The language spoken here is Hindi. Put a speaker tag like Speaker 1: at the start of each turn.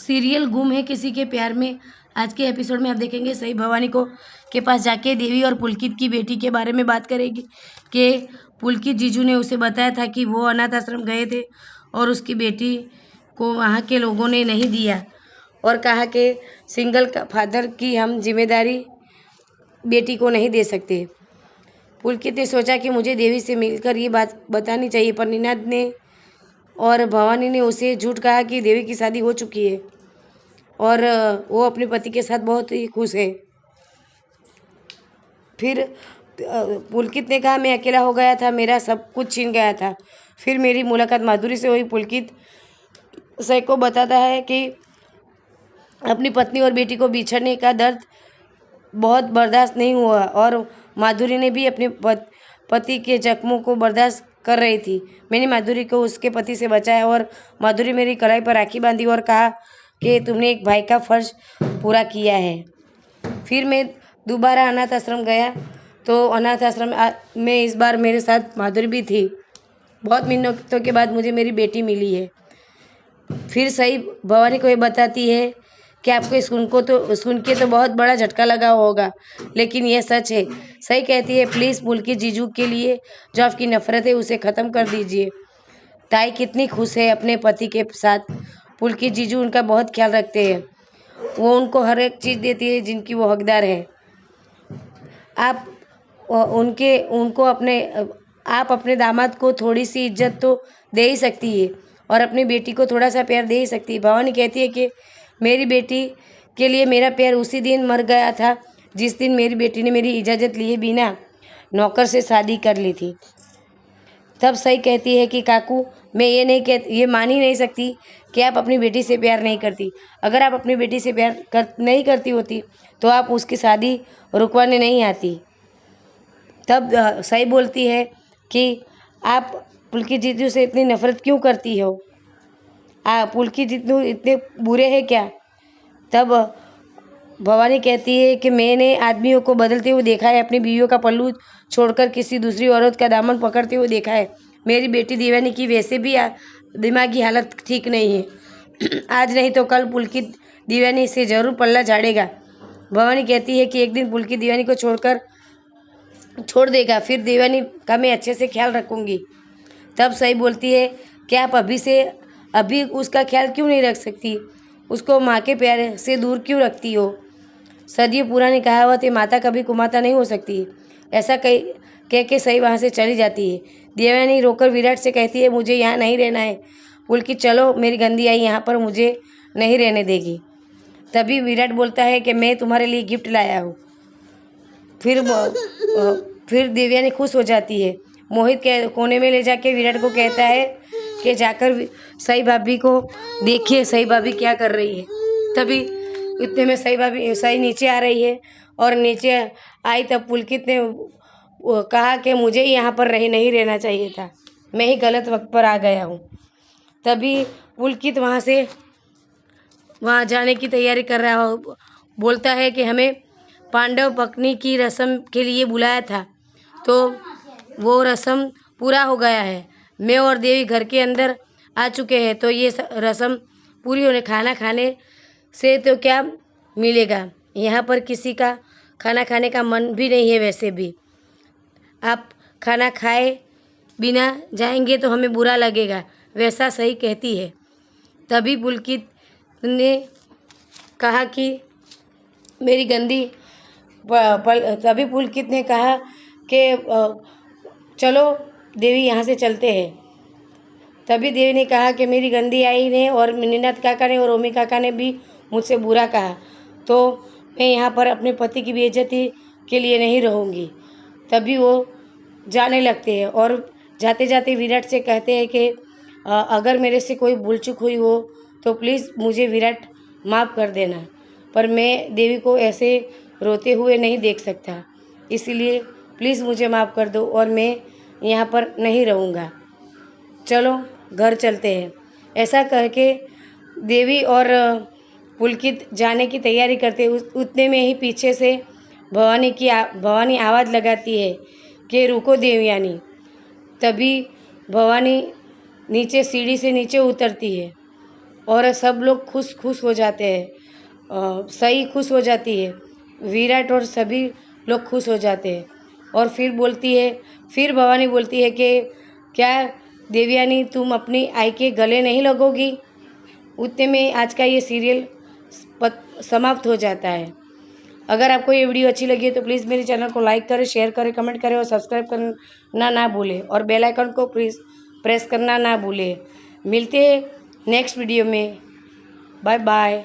Speaker 1: सीरियल गुम है किसी के प्यार में। आज के एपिसोड में आप देखेंगे सई भवानी को के पास जाके देवी और पुलकित की बेटी के बारे में बात करेगी कि पुलकित जीजू ने उसे बताया था कि वो अनाथ आश्रम गए थे और उसकी बेटी को वहाँ के लोगों ने नहीं दिया और कहा कि सिंगल फादर की हम जिम्मेदारी बेटी को नहीं दे सकते। पुलकित ने सोचा कि मुझे देवी से मिलकर ये बात बतानी चाहिए, पर निनाद ने और भवानी ने उसे झूठ कहा कि देवी की शादी हो चुकी है और वो अपने पति के साथ बहुत ही खुश है। फिर पुलकित ने कहा, मैं अकेला हो गया था, मेरा सब कुछ छीन गया था। फिर मेरी मुलाकात माधुरी से हुई। पुलकित सई को बताता है कि अपनी पत्नी और बेटी को बिछड़ने का दर्द बहुत बर्दाश्त नहीं हुआ और माधुरी ने भी अपने पति के जख्मों को बर्दाश्त कर रही थी। मैंने माधुरी को उसके पति से बचाया और माधुरी मेरी कलाई पर राखी बांधी और कहा कि तुमने एक भाई का फर्ज पूरा किया है। फिर मैं दोबारा अनाथ आश्रम गया तो अनाथ आश्रम में इस बार मेरे साथ माधुरी भी थी। बहुत मिन्नतों के बाद मुझे मेरी बेटी मिली है। फिर सई भवानी को ये बताती है कि आपको सुन के तो बहुत बड़ा झटका लगा होगा, लेकिन यह सच है। सही कहती है, प्लीज़ पुलकित जीजू के लिए जो आपकी नफ़रत है उसे ख़त्म कर दीजिए। ताई कितनी खुश है अपने पति के साथ। पुलकित जीजू उनका बहुत ख्याल रखते हैं, वो उनको हर एक चीज़ देती है जिनकी वो हकदार है। आप अपने दामाद को थोड़ी सी इज्जत तो दे ही सकती है और अपनी बेटी को थोड़ा सा प्यार दे ही सकती है। भवानी कहती है कि मेरी बेटी के लिए मेरा प्यार उसी दिन मर गया था जिस दिन मेरी बेटी ने मेरी इजाज़त लिए बिना नौकर से शादी कर ली थी। तब सई कहती है कि काकू, मैं ये मान ही नहीं सकती कि आप अपनी बेटी से प्यार नहीं करती। अगर आप अपनी बेटी से प्यार नहीं करती होती तो आप उसकी शादी रुकवाने नहीं आती। तब सई बोलती है कि आप पुलकित जीजू से इतनी नफ़रत क्यों करती हो? पुलकित जीजू इतने बुरे हैं क्या? तब भवानी कहती है कि मैंने आदमियों को बदलते हुए देखा है, अपनी बीवियों का पल्लू छोड़कर किसी दूसरी औरत का दामन पकड़ते हुए देखा है। मेरी बेटी देवानी की वैसे भी दिमागी हालत ठीक नहीं है। आज नहीं तो कल पुलकित देवानी से ज़रूर पल्ला झाड़ेगा। भवानी कहती है कि एक दिन पुलकित देवानी को छोड़ देगा, फिर देवानी का मैं अच्छे से ख्याल रखूँगी। तब सई बोलती है कि आप अभी उसका ख्याल क्यों नहीं रख सकती? उसको माँ के प्यार से दूर क्यों रखती हो? सदियों पुरानी कहावत है, माता कभी कुमाता नहीं हो सकती। ऐसा कह के सई वहाँ से चली जाती है। देवयानी रोकर विराट से कहती है, मुझे यहाँ नहीं रहना है। पुलकित, चलो, मेरी गंदी आई यहाँ पर मुझे नहीं रहने देगी। तभी विराट बोलता है कि मैं तुम्हारे लिए गिफ्ट लाया हूँ। फिर देवयानी खुश हो जाती है। मोहित के कोने में ले जाके विराट को कहता है कि जाकर सई भाभी को देखिए, सई भाभी क्या कर रही है। तभी इतने में सई नीचे आ रही है और नीचे आई तब पुलकित ने कहा कि मुझे यहाँ पर नहीं रहना चाहिए था, मैं ही गलत वक्त पर आ गया हूँ। तभी पुलकित वहाँ जाने की तैयारी कर रहा हो, बोलता है कि हमें पांडव पत्नी की रस्म के लिए बुलाया था, तो वो रस्म पूरा हो गया है। मैं और देवी घर के अंदर आ चुके हैं, तो ये रस्म पूरी होने खाना खाने से तो क्या मिलेगा? यहाँ पर किसी का खाना खाने का मन भी नहीं है। वैसे भी आप खाना खाए बिना जाएंगे तो हमें बुरा लगेगा, वैसा सही कहती है। तभी पुलकित ने कहा कि मेरी गंदी तभी पुलकित ने कहा कि चलो देवी, यहाँ से चलते हैं। तभी देवी ने कहा कि मेरी गंदी आई ने और निनाद काका ने और ओमी काका ने भी मुझसे बुरा कहा, तो मैं यहाँ पर अपने पति की बेइज्जती के लिए नहीं रहूँगी। तभी वो जाने लगते हैं और जाते जाते विराट से कहते हैं कि अगर मेरे से कोई भूल चूक हुई हो तो प्लीज़ मुझे विराट माफ़ कर देना, पर मैं देवी को ऐसे रोते हुए नहीं देख सकता, इसलिए प्लीज़ मुझे माफ़ कर दो और मैं यहाँ पर नहीं रहूँगा। चलो घर चलते हैं। ऐसा करके देवी और पुलकित जाने की तैयारी करते उतने में ही पीछे से भवानी आवाज़ लगाती है कि रुको देवयानी। तभी भवानी नीचे सीढ़ी से नीचे उतरती है और सब लोग खुश हो जाते हैं। सई खुश हो जाती है, विराट और सभी लोग खुश हो जाते हैं। और फिर भवानी बोलती है कि क्या देवयानी तुम अपनी आई के गले नहीं लगोगी। उतने में आज का ये सीरियल समाप्त हो जाता है। अगर आपको ये वीडियो अच्छी लगी है तो प्लीज़ मेरे चैनल को लाइक करें, शेयर करें, कमेंट करें और सब्सक्राइब करना ना भूलें और बेल आइकन को प्रेस करना ना भूलें। मिलते हैं नेक्स्ट वीडियो में। Bye bye.